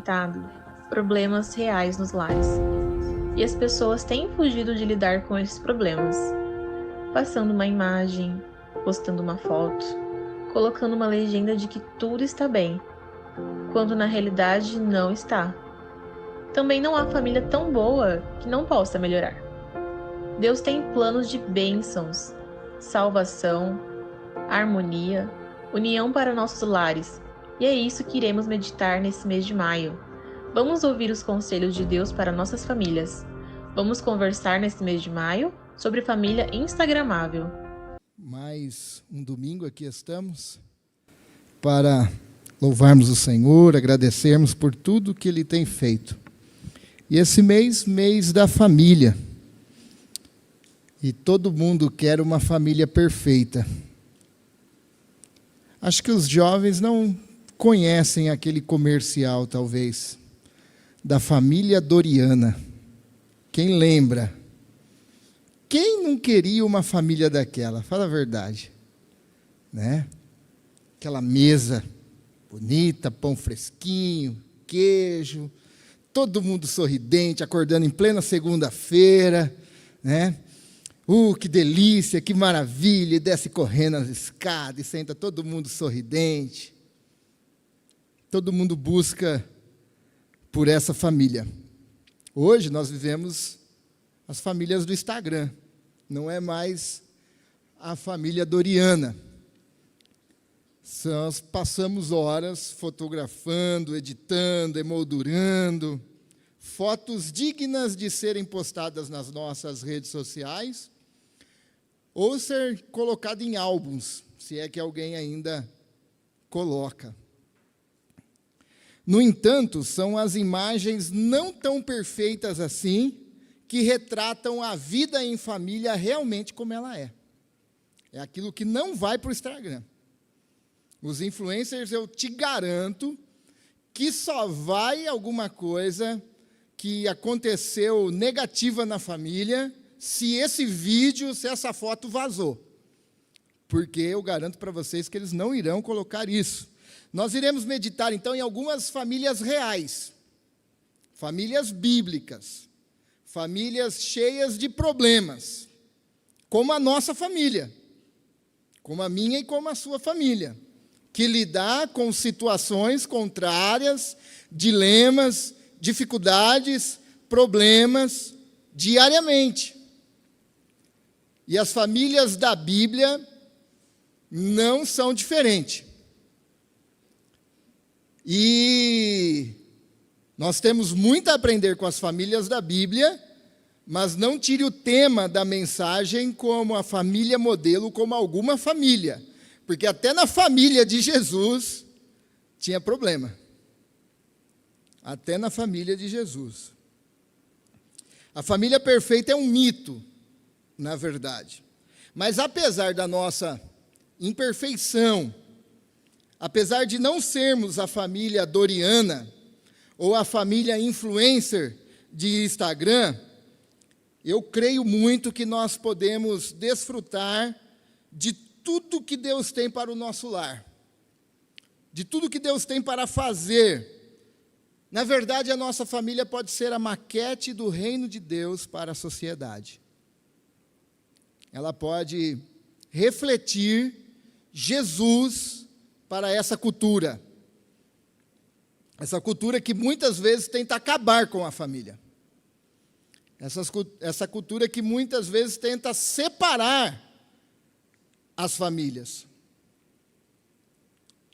relatado problemas reais nos lares, e as pessoas têm fugido de lidar com esses problemas, passando uma imagem, postando uma foto, colocando uma legenda de que tudo está bem, quando na realidade não está. Também não há família tão boa que não possa melhorar. Deus tem planos de bênçãos, salvação, harmonia, união para nossos lares, e é isso que iremos meditar nesse mês de maio. Vamos ouvir os conselhos de Deus para nossas famílias. Vamos conversar nesse mês de maio sobre família instagramável. Mais um domingo aqui estamos para louvarmos o Senhor, agradecermos por tudo que Ele tem feito. E esse mês da família. E todo mundo quer uma família perfeita. Acho que os jovens não conhecem aquele comercial, talvez, da família Doriana. Quem lembra? Quem não queria uma família daquela? Fala a verdade. Né? Aquela mesa bonita, pão fresquinho, queijo, todo mundo sorridente, acordando em plena segunda-feira, né? Que delícia, que maravilha, e desce correndo as escadas, e senta todo mundo sorridente. Todo mundo busca por essa família. Hoje nós vivemos as famílias do Instagram, não é mais a família Doriana. Nós passamos horas fotografando, editando, emoldurando, fotos dignas de serem postadas nas nossas redes sociais, ou ser colocado em álbuns, se é que alguém ainda coloca. No entanto, são as imagens não tão perfeitas assim que retratam a vida em família realmente como ela é. É aquilo que não vai para o Instagram. Os influencers, eu te garanto que só vai alguma coisa que aconteceu negativa na família se esse vídeo, se essa foto vazou. Porque eu garanto para vocês que eles não irão colocar isso. Nós iremos meditar, então, em algumas famílias reais, famílias bíblicas, famílias cheias de problemas, como a nossa família, como a minha e como a sua família, que lidar com situações contrárias, dilemas, dificuldades, problemas, diariamente. E as famílias da Bíblia não são diferentes. E nós temos muito a aprender com as famílias da Bíblia, mas não tire o tema da mensagem como a família modelo, como alguma família. Porque até na família de Jesus tinha problema. Até na família de Jesus. A família perfeita é um mito, na verdade. Mas apesar da nossa imperfeição, apesar de não sermos a família Doriana, ou a família influencer de Instagram, eu creio muito que nós podemos desfrutar de tudo que Deus tem para o nosso lar, de tudo que Deus tem para fazer. Na verdade, a nossa família pode ser a maquete do reino de Deus para a sociedade. Ela pode refletir Jesus para essa cultura que muitas vezes tenta acabar com a família. Essa cultura que muitas vezes tenta separar as famílias.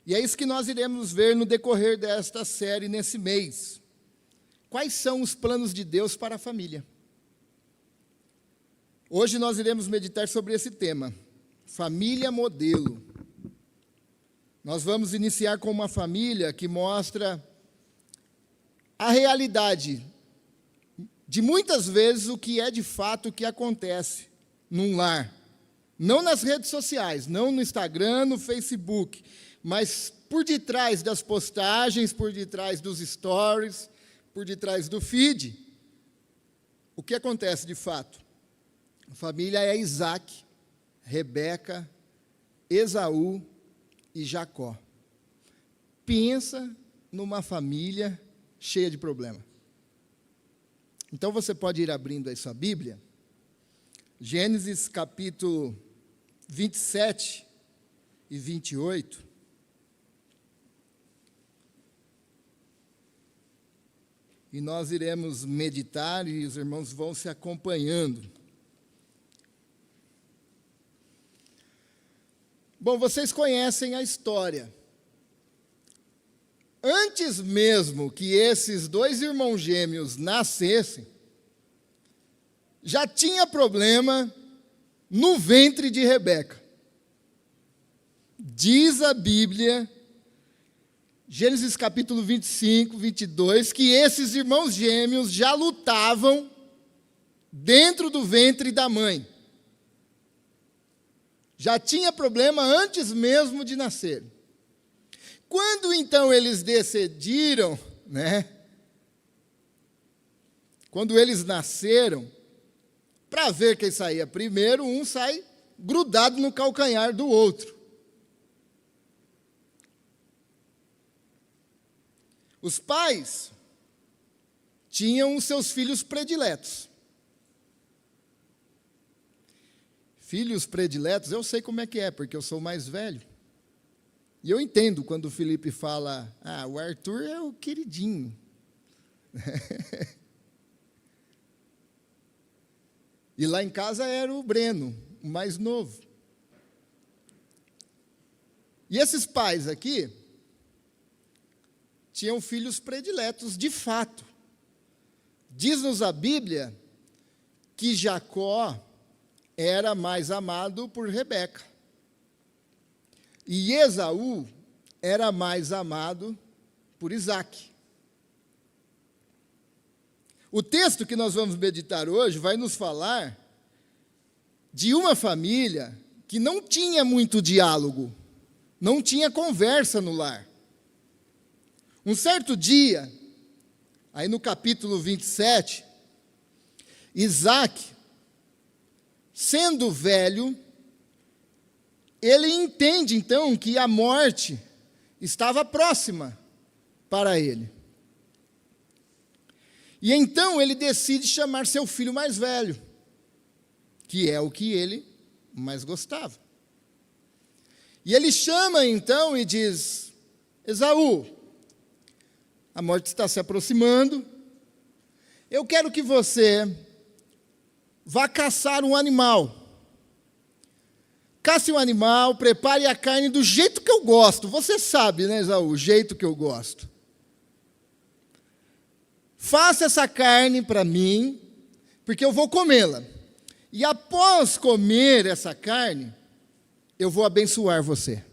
E é isso que nós iremos ver no decorrer desta série, nesse mês. Quais são os planos de Deus para a família? Hoje nós iremos meditar sobre esse tema, família modelo. Nós vamos iniciar com uma família que mostra a realidade de muitas vezes o que é de fato o que acontece num lar. Não nas redes sociais, não no Instagram, no Facebook, mas por detrás das postagens, por detrás dos stories, por detrás do feed. O que acontece de fato? A família é Isaac, Rebeca, Esaú e Jacó. Pensa numa família cheia de problema. Então você pode ir abrindo aí sua Bíblia, Gênesis capítulo 27 e 28. E nós iremos meditar e os irmãos vão se acompanhando. Bom, vocês conhecem a história. Antes mesmo que esses dois irmãos gêmeos nascessem, já tinha problema no ventre de Rebeca. Diz a Bíblia, Gênesis capítulo 25, 22, que esses irmãos gêmeos já lutavam dentro do ventre da mãe. Já tinha problema antes mesmo de nascer. Quando então eles decidiram, quando eles nasceram, para ver quem saía primeiro, um sai grudado no calcanhar do outro. Os pais tinham os seus filhos prediletos. Filhos prediletos, eu sei como é que é, porque eu sou mais velho. E eu entendo quando o Felipe fala, o Arthur é o queridinho. E lá em casa era o Breno, o mais novo. E esses pais aqui tinham filhos prediletos, de fato. Diz-nos a Bíblia que Jacó era mais amado por Rebeca. E Esaú era mais amado por Isaque. O texto que nós vamos meditar hoje vai nos falar de uma família que não tinha muito diálogo, não tinha conversa no lar. Um certo dia, aí no capítulo 27, Isaque, sendo velho, ele entende então que a morte estava próxima para ele. E então ele decide chamar seu filho mais velho, que é o que ele mais gostava. E ele chama então e diz: Esaú, a morte está se aproximando, eu quero que você vá caçar um animal. Casse um animal, prepare a carne do jeito que eu gosto. Você sabe, né, Esaú, o jeito que eu gosto. Faça essa carne para mim, porque eu vou comê-la. E após comer essa carne, eu vou abençoar você.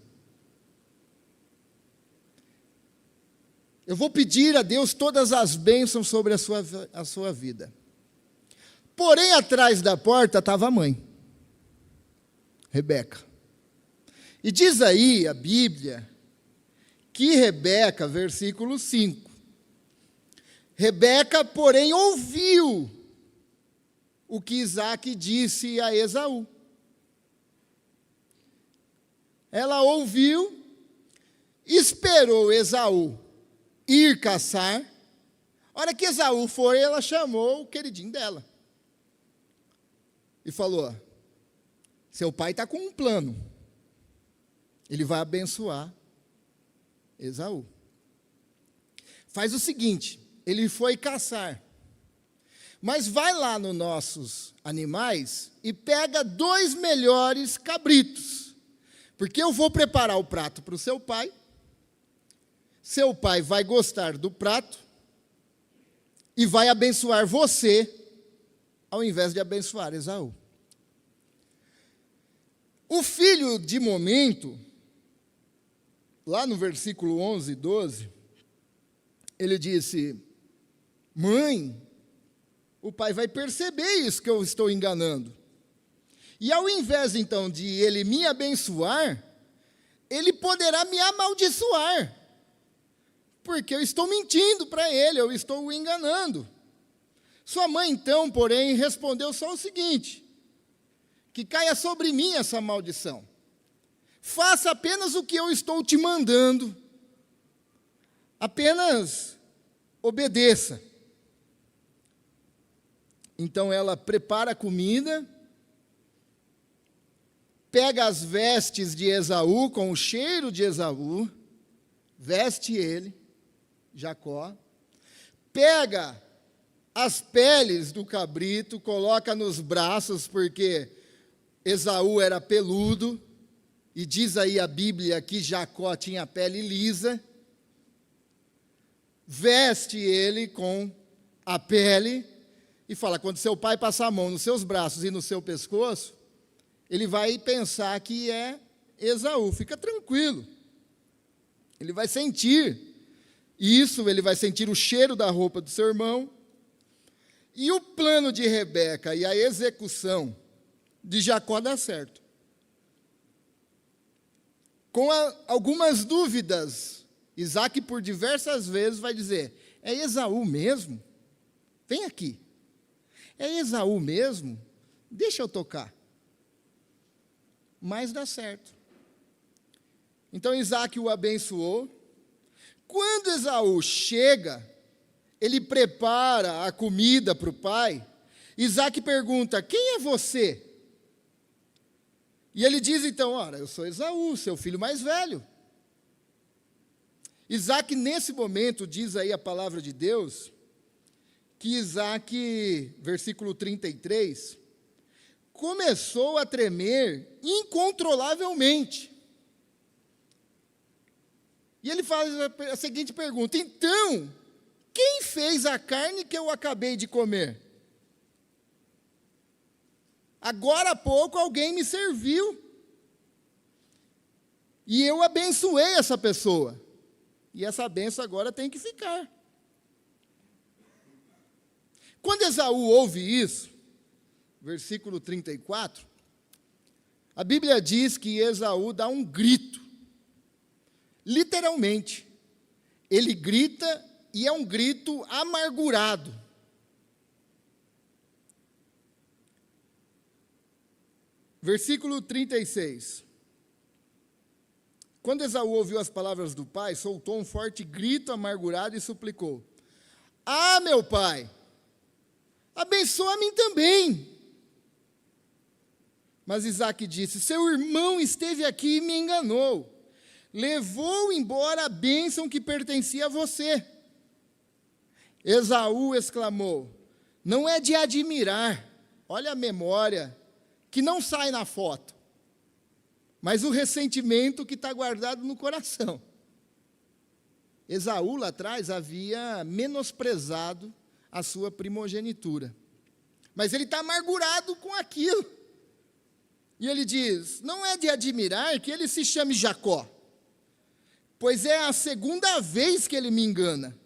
Eu vou pedir a Deus todas as bênçãos sobre a sua vida. Porém, atrás da porta estava a mãe, Rebeca. E diz aí a Bíblia que Rebeca, versículo 5, Rebeca, porém, ouviu o que Isaque disse a Esaú. Ela ouviu, esperou Esaú ir caçar. A hora que Esaú foi, ela chamou o queridinho dela e falou: seu pai está com um plano, ele vai abençoar Esaú. Faz o seguinte, ele foi caçar, mas vai lá nos nossos animais e pega 2 melhores cabritos, porque eu vou preparar o prato para o seu pai vai gostar do prato e vai abençoar você, ao invés de abençoar Esaú. O filho, de momento, lá no versículo 11 e 12, ele disse: mãe, o pai vai perceber isso que eu estou enganando. E ao invés, então, de ele me abençoar, ele poderá me amaldiçoar, porque eu estou mentindo para ele, eu estou o enganando. Sua mãe, então, porém, respondeu só o seguinte: que caia sobre mim essa maldição. Faça apenas o que eu estou te mandando. Apenas obedeça. Então ela prepara a comida, pega as vestes de Esaú, com o cheiro de Esaú, veste ele, Jacó, pega as peles do cabrito, coloca nos braços, porque Esaú era peludo, e diz aí a Bíblia que Jacó tinha a pele lisa, veste ele com a pele, e fala, quando seu pai passar a mão nos seus braços e no seu pescoço, ele vai pensar que é Esaú, fica tranquilo, ele vai sentir isso, ele vai sentir o cheiro da roupa do seu irmão, e o plano de Rebeca e a execução de Jacó dá certo. Com algumas dúvidas, Isaac por diversas vezes vai dizer, é Esaú mesmo? Vem aqui. É Esaú mesmo? Deixa eu tocar. Mas dá certo. Então Isaac o abençoou. Quando Esaú chega, ele prepara a comida para o pai. Isaac pergunta, quem é você? E ele diz então, ora, eu sou Esaú, seu filho mais velho. Isaac, nesse momento, diz aí a palavra de Deus, que Isaac, versículo 33, começou a tremer incontrolavelmente. E ele faz a seguinte pergunta, então, quem fez a carne que eu acabei de comer? Agora há pouco alguém me serviu. E eu abençoei essa pessoa. E essa bênção agora tem que ficar. Quando Esaú ouve isso, versículo 34, a Bíblia diz que Esaú dá um grito. Literalmente. Ele grita e é um grito amargurado. Versículo 36. Quando Esaú ouviu as palavras do pai, soltou um forte grito amargurado e suplicou, ah, meu pai, abençoa a mim também. Mas Isaac disse, seu irmão esteve aqui e me enganou, levou embora a bênção que pertencia a você. Esaú exclamou, não é de admirar, olha a memória, que não sai na foto, mas o ressentimento que está guardado no coração. Esaú, lá atrás, havia menosprezado a sua primogenitura. Mas ele está amargurado com aquilo. E ele diz, não é de admirar que ele se chame Jacó, pois é a segunda vez que ele me engana.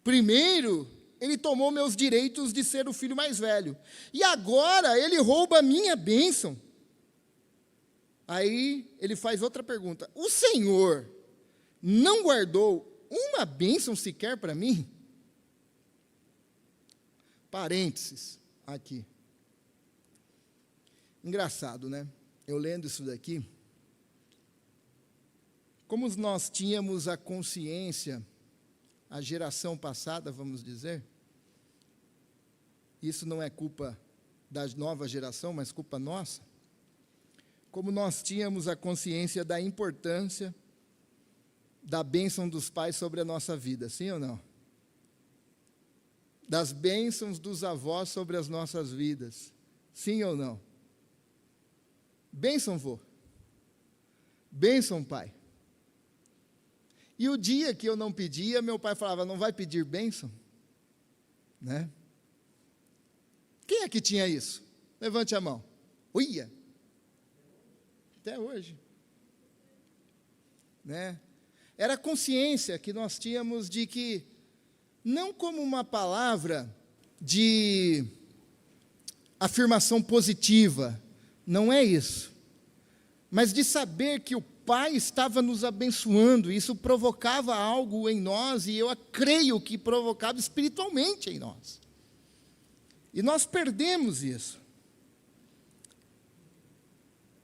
Primeiro, ele tomou meus direitos de ser o filho mais velho. E agora ele rouba a minha bênção. Aí ele faz outra pergunta. O Senhor não guardou uma bênção sequer para mim? Parênteses aqui. Engraçado, né? Eu lendo isso daqui. Como nós tínhamos a consciência, a geração passada, vamos dizer, isso não é culpa da nova geração, mas culpa nossa, como nós tínhamos a consciência da importância da bênção dos pais sobre a nossa vida, sim ou não? Das bênçãos dos avós sobre as nossas vidas, sim ou não? Bênção, vô. Bênção, pai. E o dia que eu não pedia, meu pai falava, não vai pedir bênção? Né? Quem é que tinha isso? Levante a mão. Uia! Até hoje. Né? Era a consciência que nós tínhamos de que, não como uma palavra de afirmação positiva, não é isso, mas de saber que o Pai estava nos abençoando, isso provocava algo em nós, e eu creio que provocava espiritualmente em nós. E nós perdemos isso.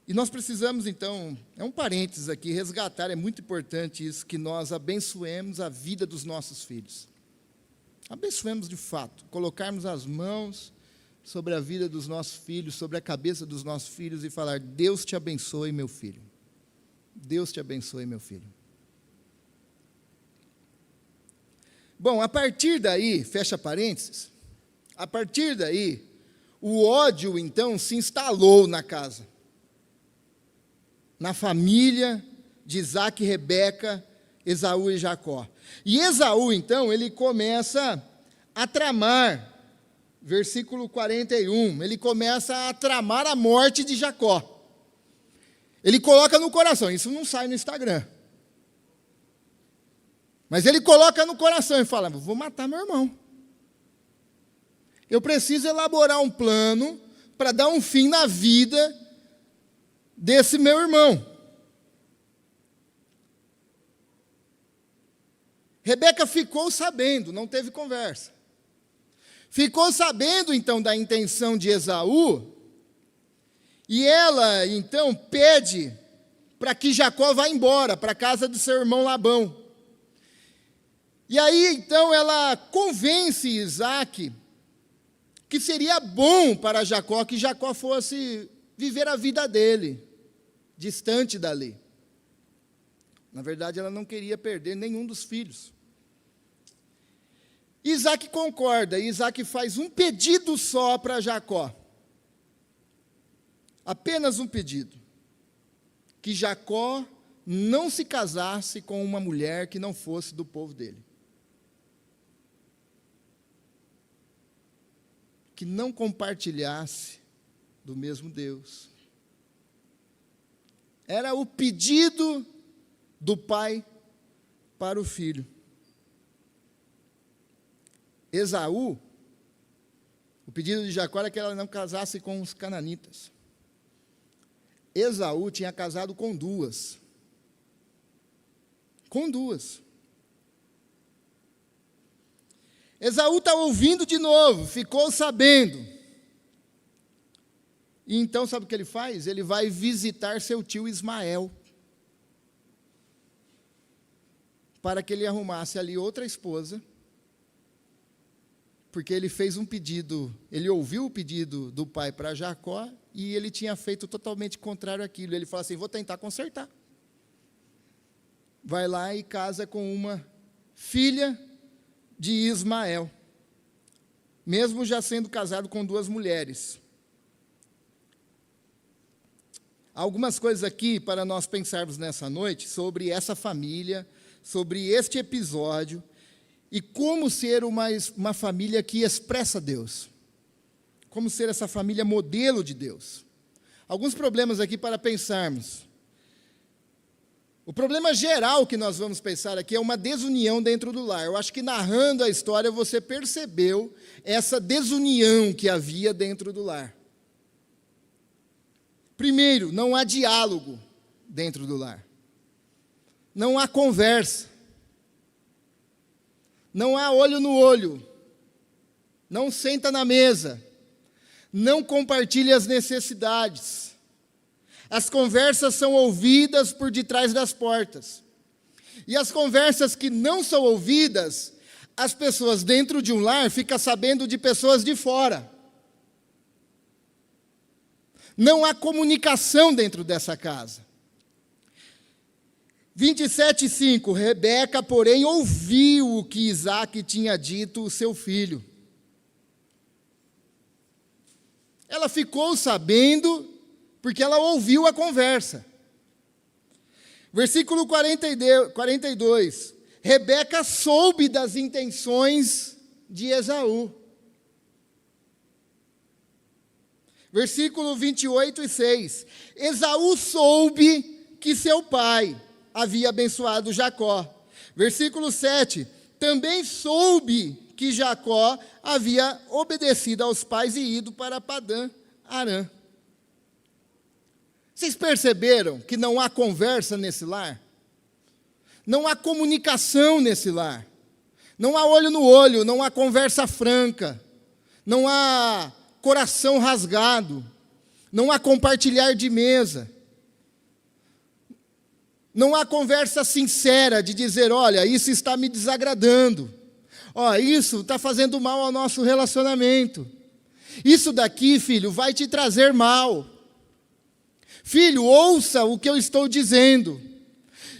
E nós precisamos, então, é um parênteses aqui, resgatar, é muito importante isso, que nós abençoemos a vida dos nossos filhos. abençoemos de fato, colocarmos as mãos sobre a vida dos nossos filhos, sobre a cabeça dos nossos filhos e falar: Deus te abençoe, meu filho. Deus te abençoe, meu filho. Bom, a partir daí, fecha parênteses, a partir daí, o ódio, então, se instalou na casa, na família de Isaque e Rebeca, Esaú e Jacó. E Esaú, então, ele começa a tramar, versículo 41, ele começa a tramar a morte de Jacó. Ele coloca no coração, isso não sai no Instagram. Mas ele coloca no coração e fala: vou matar meu irmão. Eu preciso elaborar um plano para dar um fim na vida desse meu irmão. Rebeca ficou sabendo, não teve conversa. Ficou sabendo, então, da intenção de Esaú, e ela, então, pede para que Jacó vá embora para a casa do seu irmão Labão. E aí, então, ela convence Isaque que seria bom para Jacó que Jacó fosse viver a vida dele, distante dali. Na verdade, ela não queria perder nenhum dos filhos. Isaque concorda, e Isaque faz um pedido só para Jacó. Apenas um pedido: que Jacó não se casasse com uma mulher que não fosse do povo dele. Que não compartilhasse do mesmo Deus. Era o pedido do pai para o filho. Esaú, o pedido de Jacó era que ela não casasse com os cananitas. Esaú tinha casado com duas. Com duas. Esaú está ouvindo de novo, ficou sabendo. E então, sabe o que ele faz? Ele vai visitar seu tio Ismael, para que ele arrumasse ali outra esposa, porque ele fez um pedido, ele ouviu o pedido do pai para Jacó, e ele tinha feito totalmente contrário àquilo. Ele fala assim: vou tentar consertar. Vai lá e casa com uma filha de Ismael, mesmo já sendo casado com duas mulheres. Há algumas coisas aqui para nós pensarmos nessa noite sobre essa família, sobre este episódio, e como ser uma família que expressa Deus. Como ser essa família modelo de Deus. Alguns problemas aqui para pensarmos. O problema geral que nós vamos pensar aqui é uma desunião dentro do lar. Eu acho que narrando a história você percebeu essa desunião que havia dentro do lar. Primeiro, não há diálogo dentro do lar. Não há conversa. Não há olho no olho. Não senta na mesa. Não compartilha as necessidades. As conversas são ouvidas por detrás das portas. E as conversas que não são ouvidas, as pessoas dentro de um lar ficam sabendo de pessoas de fora. Não há comunicação dentro dessa casa. 27:5, Rebeca, porém, ouviu o que Isaque tinha dito ao seu filho. Ela ficou sabendo porque ela ouviu a conversa. Versículo 42, Rebeca soube das intenções de Esaú. Versículo 28:6, Esaú soube que seu pai havia abençoado Jacó. Versículo 7, também soube que Jacó havia obedecido aos pais e ido para Padã Arã. Vocês perceberam que não há conversa nesse lar? Não há comunicação nesse lar. Não há olho no olho, não há conversa franca. Não há coração rasgado. Não há compartilhar de mesa. Não há conversa sincera de dizer: olha, isso está me desagradando. Ó, isso está fazendo mal ao nosso relacionamento. Isso daqui, filho, vai te trazer mal. Filho, ouça o que eu estou dizendo.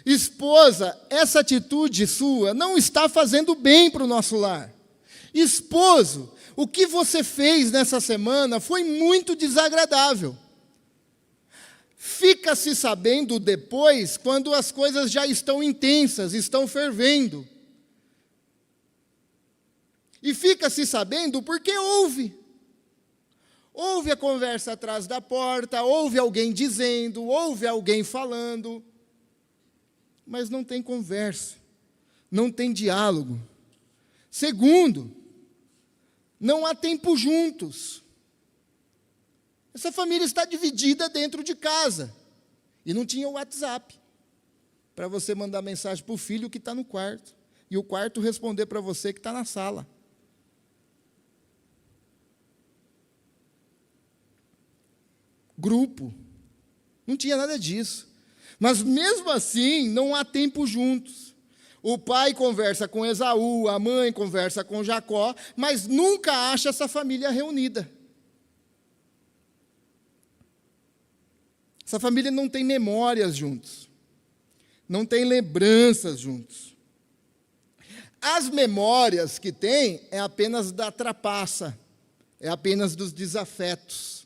Esposa, essa atitude sua não está fazendo bem para o nosso lar. Esposo, o que você fez nessa semana foi muito desagradável. Fica-se sabendo depois, quando as coisas já estão intensas, estão fervendo. E fica-se sabendo porque ouve. Ouve a conversa atrás da porta, ouve alguém dizendo, ouve alguém falando. Mas não tem conversa, não tem diálogo. Segundo, não há tempo juntos. Essa família está dividida dentro de casa. E não tinha o WhatsApp para você mandar mensagem para o filho que está no quarto. E o quarto responder para você que está na sala. Grupo. Não tinha nada disso. Mas mesmo assim, não há tempo juntos. O pai conversa com Esaú, a mãe conversa com Jacó, mas nunca acha essa família reunida. Essa família não tem memórias juntos. Não tem lembranças juntos. As memórias que tem é apenas da trapaça, é apenas dos desafetos.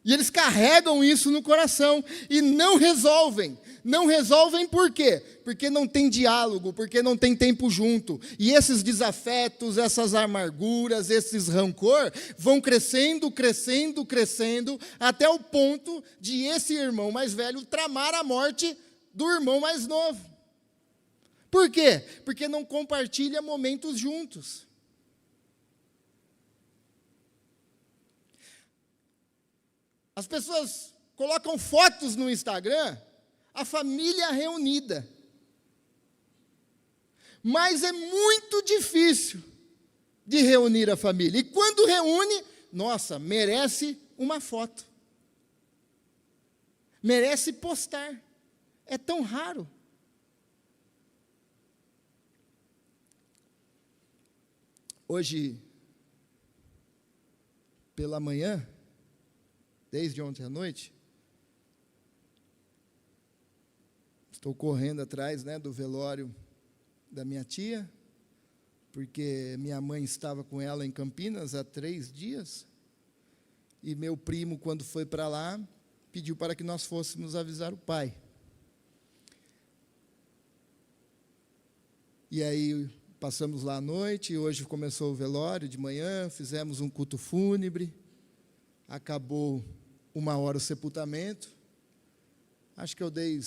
E eles carregam isso no coração e não resolvem. Não resolvem por quê? Porque não tem diálogo, porque não tem tempo junto. E esses desafetos, essas amarguras, esses rancor, vão crescendo, crescendo, crescendo, até o ponto de esse irmão mais velho tramar a morte do irmão mais novo. Por quê? Porque não compartilha momentos juntos. As pessoas colocam fotos no Instagram, a família reunida. Mas é muito difícil de reunir a família. E quando reúne, nossa, merece uma foto. Merece postar. É tão raro. Hoje, pela manhã, desde ontem à noite, estou correndo atrás, do velório da minha tia, porque minha mãe estava com ela em Campinas há 3 dias, e meu primo, quando foi para lá, pediu para que nós fôssemos avisar o pai. E aí passamos lá à noite, e hoje começou o velório de manhã, fizemos um culto fúnebre, acabou 1h o sepultamento, acho que eu dei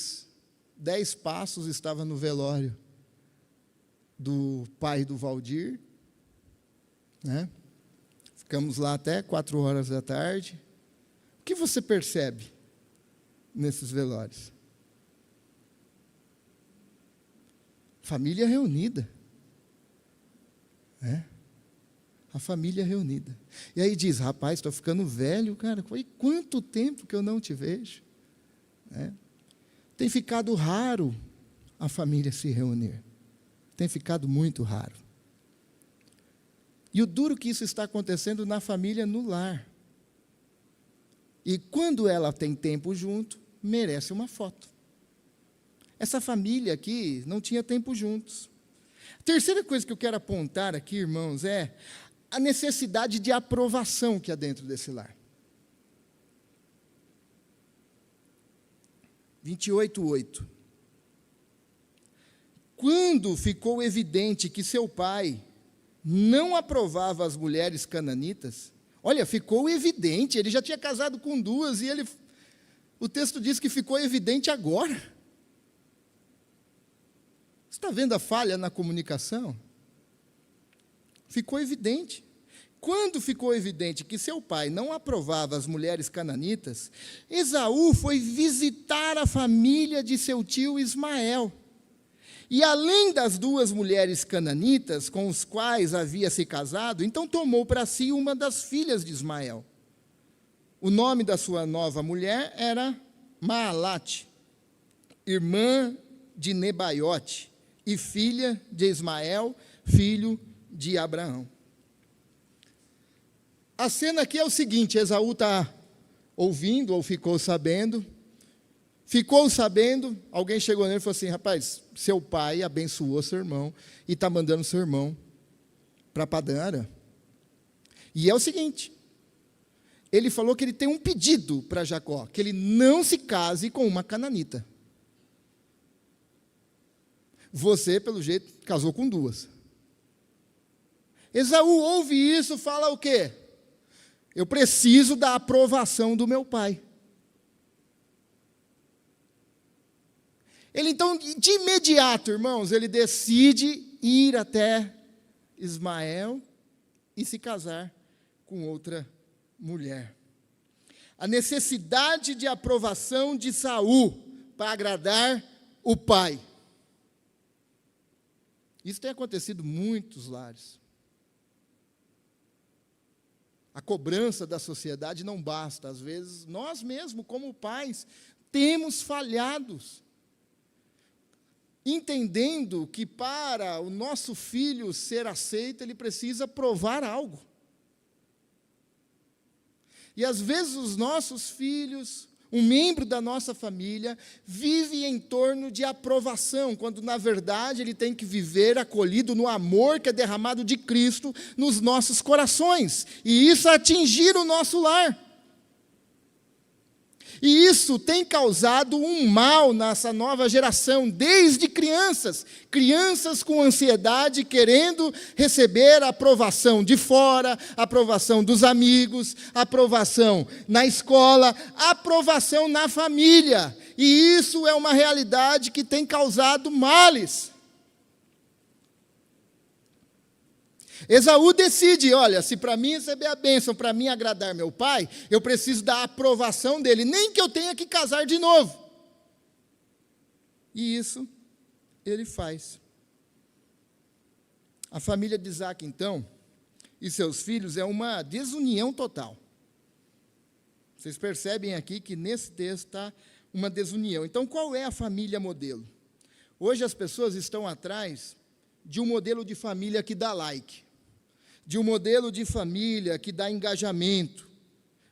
10 passos, estava no velório do pai do Valdir, Ficamos lá até 4h da tarde. O que você percebe nesses velórios? Família reunida. A família reunida. E aí diz, rapaz, estou ficando velho, cara, foi quanto tempo que eu não te vejo? Tem ficado raro a família se reunir. Tem ficado muito raro. E o duro que isso está acontecendo na família, no lar. E quando ela tem tempo junto, merece uma foto. Essa família aqui não tinha tempo juntos. A terceira coisa que eu quero apontar aqui, irmãos, é a necessidade de aprovação que há dentro desse lar. 28:8. Quando ficou evidente que seu pai não aprovava as mulheres cananitas, olha, ficou evidente, ele já tinha casado com 2, e o texto diz que ficou evidente agora. Você está vendo a falha na comunicação? Ficou evidente. Quando ficou evidente que seu pai não aprovava as mulheres cananitas, Esaú foi visitar a família de seu tio Ismael. E além das 2 mulheres cananitas com os quais havia se casado, então tomou para si uma das filhas de Ismael. O nome da sua nova mulher era Maalate, irmã de Nebaiote, e filha de Ismael, filho de Abraão. A cena aqui é o seguinte: Esaú está ouvindo, ou ficou sabendo, alguém chegou nele e falou assim: rapaz, seu pai abençoou seu irmão e está mandando seu irmão para Padã Arã. E é o seguinte, ele falou que ele tem um pedido para Jacó, que ele não se case com uma cananita. Você, pelo jeito, casou com duas. Esaú ouve isso, fala o quê? Eu preciso da aprovação do meu pai. Ele então, de imediato, irmãos, ele decide ir até Ismael e se casar com outra mulher. A necessidade de aprovação de Saul para agradar o pai. Isso tem acontecido em muitos lares. A cobrança da sociedade não basta. Às vezes, nós mesmos, como pais, temos falhados, entendendo que para o nosso filho ser aceito, ele precisa provar algo. E às vezes os nossos filhos, um membro da nossa família, vive em torno de aprovação, quando na verdade ele tem que viver acolhido no amor que é derramado de Cristo nos nossos corações, e isso atingir o nosso lar. E isso tem causado um mal nessa nova geração, desde crianças com ansiedade, querendo receber a aprovação de fora, a aprovação dos amigos, a aprovação na escola, a aprovação na família. E isso é uma realidade que tem causado males. Esaú decide: olha, se para mim receber a bênção, para mim agradar meu pai, eu preciso da aprovação dele, nem que eu tenha que casar de novo. E isso ele faz. A família de Isaque, então, e seus filhos, é uma desunião total. Vocês percebem aqui que nesse texto está uma desunião. Então, qual é a família modelo? Hoje as pessoas estão atrás de um modelo de família que dá like, de um modelo de família que dá engajamento.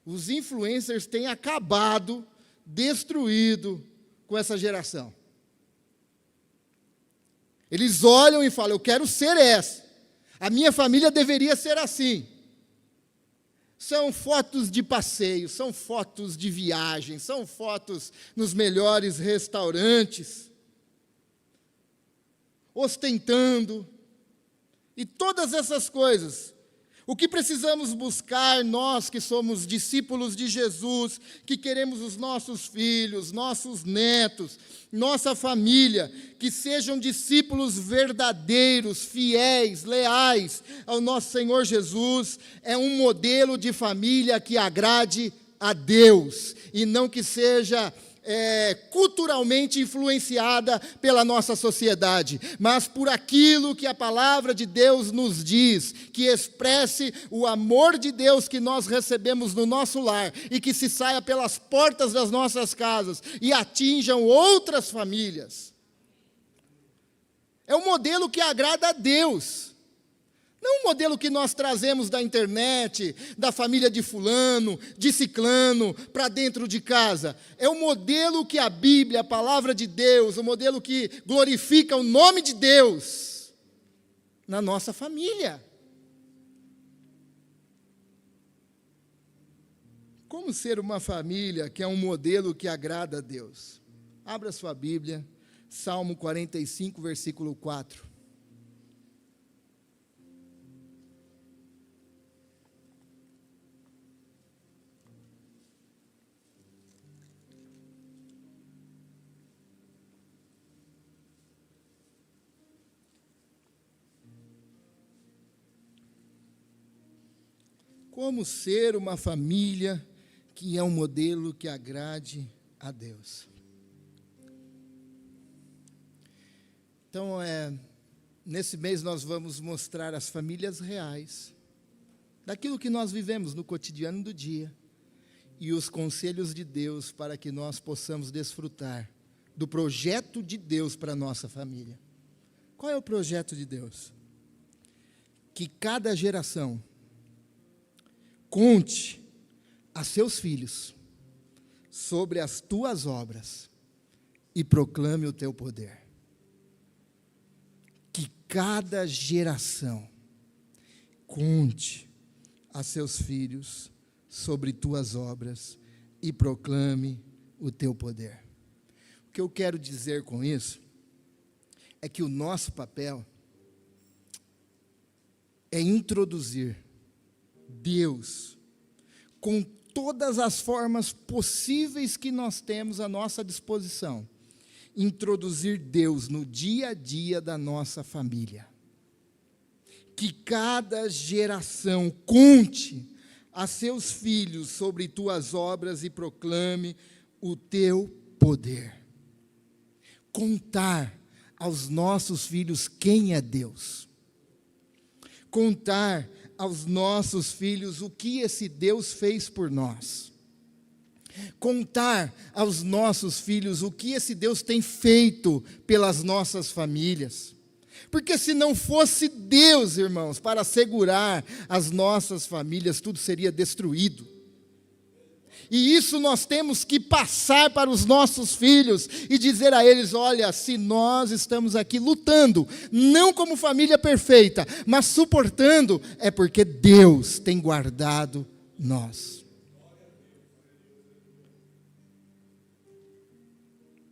Os influencers têm acabado, destruído com essa geração. Eles olham e falam: eu quero ser essa, a minha família deveria ser assim. São fotos de passeio, são fotos de viagem, são fotos nos melhores restaurantes, ostentando, e todas essas coisas. O que precisamos buscar, nós que somos discípulos de Jesus, que queremos os nossos filhos, nossos netos, nossa família, que sejam discípulos verdadeiros, fiéis, leais ao nosso Senhor Jesus, é um modelo de família que agrade a Deus, e não que seja culturalmente influenciada pela nossa sociedade, mas por aquilo que a palavra de Deus nos diz, que expresse o amor de Deus que nós recebemos no nosso lar, e que se saia pelas portas das nossas casas e atinjam outras famílias. É um modelo que agrada a Deus. Não um modelo que nós trazemos da internet, da família de fulano, de ciclano, para dentro de casa. É um modelo que a Bíblia, a palavra de Deus, o modelo que glorifica o nome de Deus na nossa família. Como ser uma família que é um modelo que agrada a Deus? Abra sua Bíblia, Salmo 45, versículo 4. Como ser uma família que é um modelo que agrade a Deus. Então, nesse mês nós vamos mostrar as famílias reais, daquilo que nós vivemos no cotidiano do dia, e os conselhos de Deus para que nós possamos desfrutar do projeto de Deus para a nossa família. Qual é o projeto de Deus? que cada geração conte a seus filhos sobre as tuas obras e proclame o teu poder. Que cada geração conte a seus filhos sobre tuas obras e proclame o teu poder. O que eu quero dizer com isso é que o nosso papel é introduzir Deus com todas as formas possíveis que nós temos à nossa disposição. Introduzir Deus no dia a dia da nossa família. Que cada geração conte a seus filhos sobre tuas obras e proclame o teu poder. Contar aos nossos filhos quem é Deus. Contar aos nossos filhos o que esse Deus fez por nós. Contar aos nossos filhos o que esse Deus tem feito pelas nossas famílias. Porque se não fosse Deus, irmãos, para assegurar as nossas famílias, tudo seria destruído. E isso nós temos que passar para os nossos filhos e dizer a eles: olha, se nós estamos aqui lutando, não como família perfeita, mas suportando, é porque Deus tem guardado nós.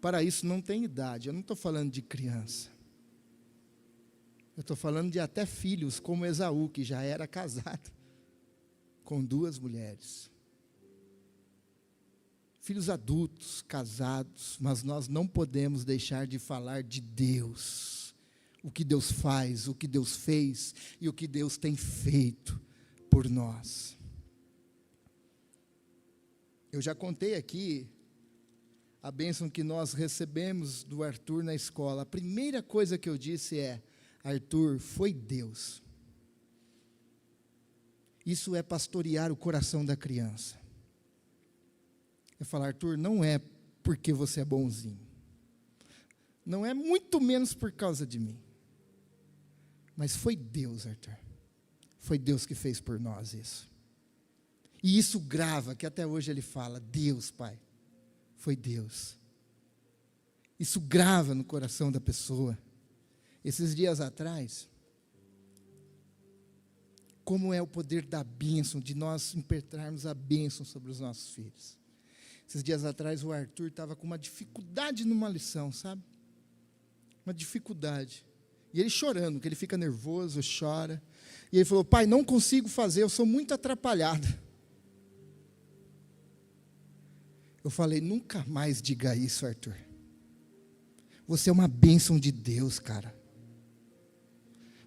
Para isso não tem idade, eu não estou falando de criança. Eu estou falando de até filhos, como Esaú, que já era casado com 2 mulheres. Filhos adultos, casados, mas nós não podemos deixar de falar de Deus. O que Deus faz, o que Deus fez e o que Deus tem feito por nós. Eu já contei aqui a bênção que nós recebemos do Arthur na escola. A primeira coisa que eu disse é: Arthur, foi Deus. Isso é pastorear o coração da criança. Eu falo: Arthur, não é porque você é bonzinho. Não é muito menos por causa de mim. Mas foi Deus, Arthur. Foi Deus que fez por nós isso. E isso grava, que até hoje ele fala: Deus, Pai. Foi Deus. Isso grava no coração da pessoa. Esses dias atrás, como é o poder da bênção, de nós impetrarmos a bênção sobre os nossos filhos. Esses dias atrás o Arthur estava com uma dificuldade numa lição, sabe? Uma dificuldade. E ele chorando, porque ele fica nervoso, chora. E ele falou: pai, não consigo fazer, eu sou muito atrapalhado. Eu falei: nunca mais diga isso, Arthur. Você é uma bênção de Deus, cara.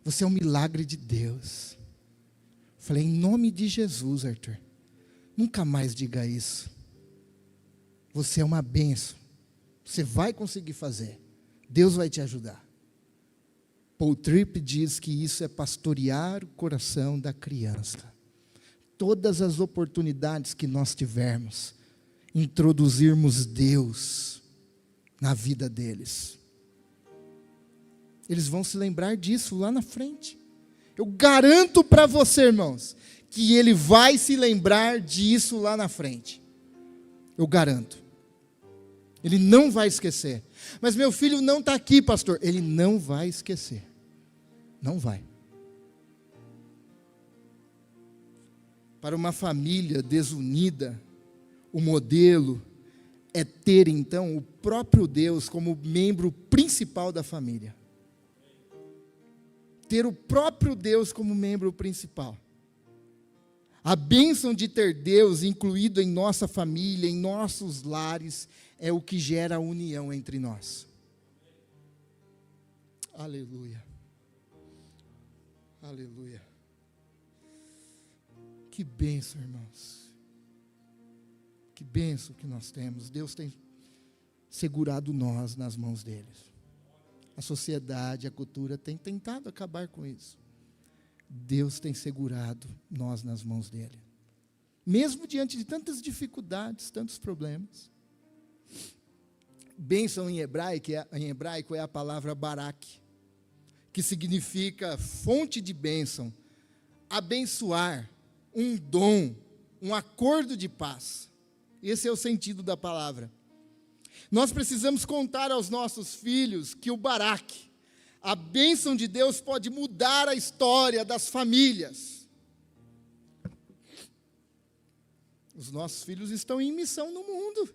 Você é um milagre de Deus. Eu falei: em nome de Jesus, Arthur, nunca mais diga isso. Você é uma bênção. Você vai conseguir fazer. Deus vai te ajudar. Paul Tripp diz que isso é pastorear o coração da criança. Todas as oportunidades que nós tivermos, introduzirmos Deus na vida deles. Eles vão se lembrar disso lá na frente. Eu garanto para você, irmãos, que ele vai se lembrar disso lá na frente. Eu garanto. Ele não vai esquecer. Mas meu filho não está aqui, pastor. Ele não vai esquecer. Não vai. Para uma família desunida, o modelo é ter então o próprio Deus como membro principal da família. Ter o próprio Deus como membro principal. A bênção de ter Deus incluído em nossa família, em nossos lares, é o que gera a união entre nós. Aleluia. Aleluia. Que bênção, irmãos. Que bênção que nós temos. Deus tem segurado nós nas mãos dele. A sociedade, a cultura tem tentado acabar com isso. Deus tem segurado nós nas mãos dele. Mesmo diante de tantas dificuldades, tantos problemas. Bênção em hebraico é a palavra barak, que significa fonte de bênção, abençoar, um dom, um acordo de paz. Esse é o sentido da palavra. Nós precisamos contar aos nossos filhos que o Baraque, a bênção de Deus, pode mudar a história das famílias. Os nossos filhos estão em missão no mundo.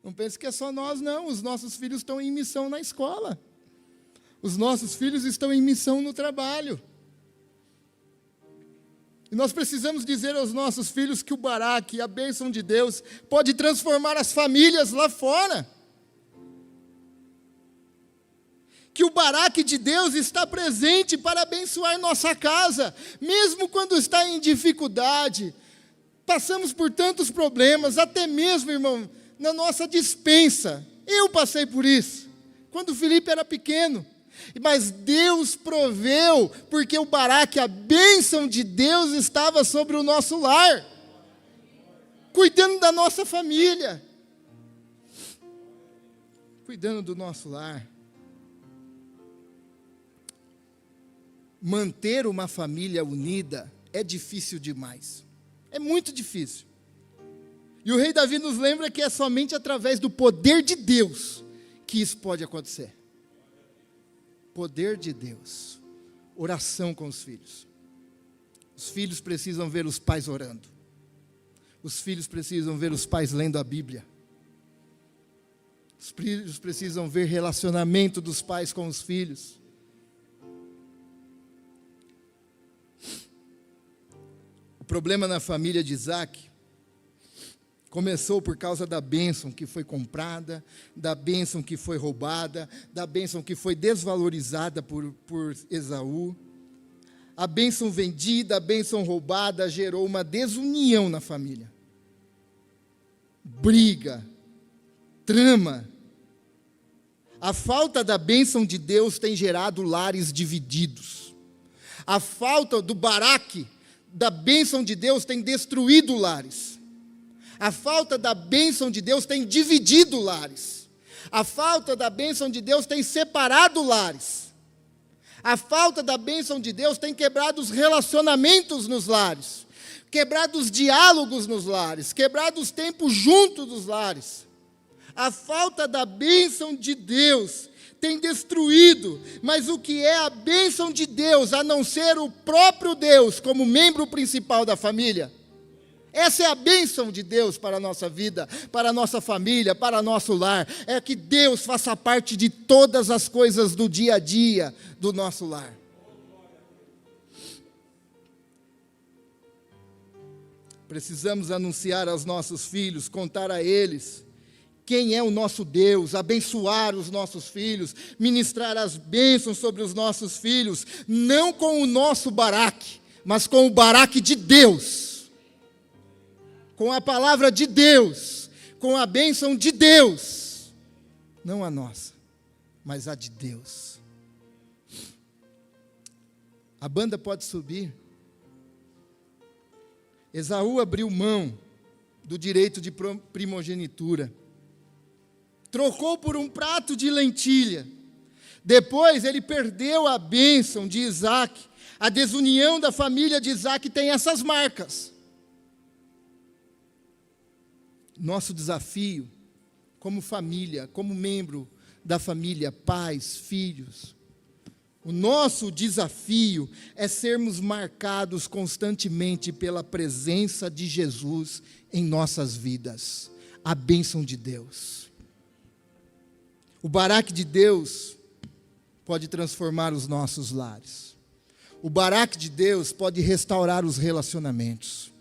Não pense que é só nós, não. Os nossos filhos estão em missão na escola. Os nossos filhos estão em missão no trabalho. E nós precisamos dizer aos nossos filhos que o Baraque, a bênção de Deus, pode transformar as famílias lá fora. Que o Baraque de Deus está presente para abençoar nossa casa, mesmo quando está em dificuldade. Passamos por tantos problemas, até mesmo, irmão, na nossa despensa. Eu passei por isso, quando o Felipe era pequeno. Mas Deus proveu, porque o Baraque, a bênção de Deus, estava sobre o nosso lar, cuidando da nossa família, cuidando do nosso lar. Manter uma família unida é difícil demais, é muito difícil. E o rei Davi nos lembra que é somente através do poder de Deus que isso pode acontecer. Poder de Deus, oração com os filhos. Os filhos precisam ver os pais orando. Os filhos precisam ver os pais lendo a Bíblia. Os filhos precisam ver relacionamento dos pais com os filhos. O problema na família de Isaac começou por causa da bênção que foi comprada, da bênção que foi roubada, da bênção que foi desvalorizada por Esaú. A bênção vendida, a bênção roubada gerou uma desunião na família. Briga, trama. A falta da bênção de Deus tem gerado lares divididos. A falta do Baraque, da bênção de Deus, tem destruído lares. A falta da bênção de Deus tem dividido lares. A falta da bênção de Deus tem separado lares. A falta da bênção de Deus tem quebrado os relacionamentos nos lares, quebrado os diálogos nos lares, quebrado os tempos juntos dos lares. A falta da bênção de Deus tem destruído, mas o que é a bênção de Deus, a não ser o próprio Deus como membro principal da família? Essa é a bênção de Deus para a nossa vida, para a nossa família, para o nosso lar. É que Deus faça parte de todas as coisas do dia a dia do nosso lar. Precisamos anunciar aos nossos filhos, contar a eles quem é o nosso Deus, abençoar os nossos filhos, ministrar as bênçãos sobre os nossos filhos, não com o nosso Baraque, mas com o Baraque de Deus. Com a palavra de Deus, com a bênção de Deus, não a nossa, mas a de Deus. A banda pode subir. Esaú abriu mão do direito de primogenitura, trocou por um prato de lentilha. Depois ele perdeu a bênção de Isaac. A desunião da família de Isaac tem essas marcas. Nosso desafio, como família, como membro da família, pais, filhos, o nosso desafio é sermos marcados constantemente pela presença de Jesus em nossas vidas, a bênção de Deus. O Baraque de Deus pode transformar os nossos lares. O Baraque de Deus pode restaurar os relacionamentos.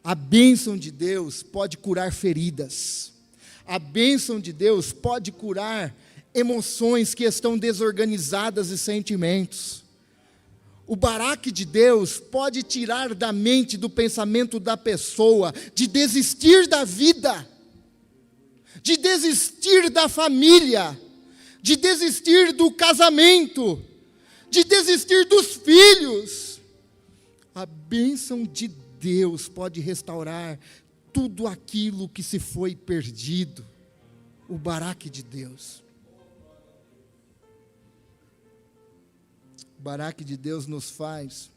A bênção de Deus pode curar feridas. A bênção de Deus pode curar emoções que estão desorganizadas e sentimentos. O Baraque de Deus pode tirar da mente, do pensamento da pessoa, de desistir da vida, de desistir da família, de desistir do casamento, de desistir dos filhos. A bênção de Deus pode restaurar tudo aquilo que se foi perdido. O Baraque de Deus. O Baraque de Deus nos faz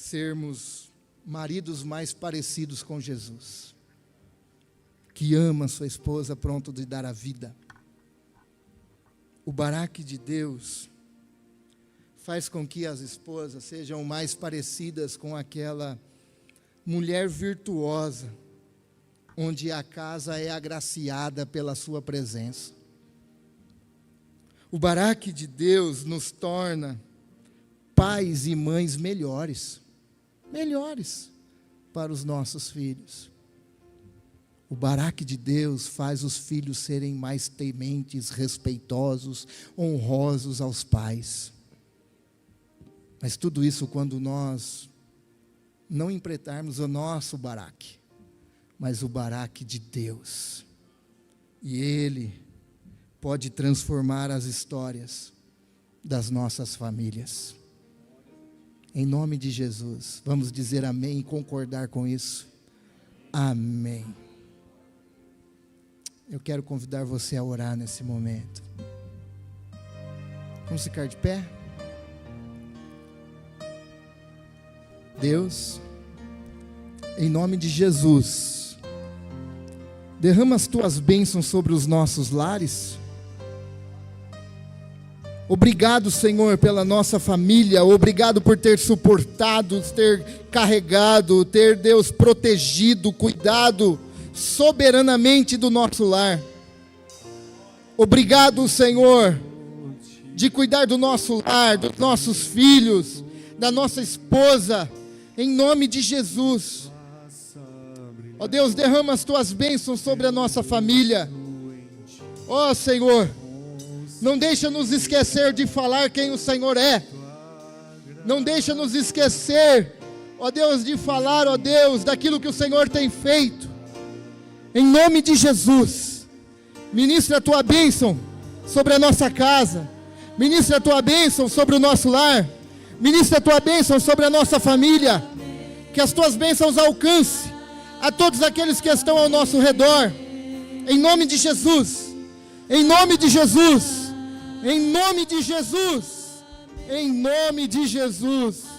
sermos maridos mais parecidos com Jesus, que ama sua esposa, pronto de dar a vida. O baraque de Deus faz com que as esposas sejam mais parecidas com aquela mulher virtuosa, onde a casa é agraciada pela sua presença. O baraque de Deus nos torna pais e mães melhores para os nossos filhos. O baraque de Deus faz os filhos serem mais tementes, respeitosos, honrosos aos pais. Mas tudo isso quando nós não empreitarmos o nosso baraque, mas o baraque de Deus. E Ele pode transformar as histórias das nossas famílias. Em nome de Jesus, vamos dizer amém e concordar com isso. Amém. Eu quero convidar você a orar nesse momento. Vamos ficar de pé? Deus, em nome de Jesus, derrama as tuas bênçãos sobre os nossos lares. Obrigado, Senhor, pela nossa família. Obrigado por ter suportado, ter carregado, ter, Deus, protegido, cuidado soberanamente do nosso lar. Obrigado, Senhor, de cuidar do nosso lar, dos nossos filhos, da nossa esposa, em nome de Jesus. Ó Deus, derrama as tuas bênçãos sobre a nossa família. Ó Senhor, não deixa nos esquecer de falar quem o Senhor é. Não deixa nos esquecer, ó Deus, de falar, ó Deus, daquilo que o Senhor tem feito. Em nome de Jesus, ministra a tua bênção sobre a nossa casa. Ministra a tua bênção sobre o nosso lar. Ministra a tua bênção sobre a nossa família. Que as tuas bênçãos alcancem a todos aqueles que estão ao nosso redor. Em nome de Jesus. Em nome de Jesus. Em nome de Jesus. Em nome de Jesus.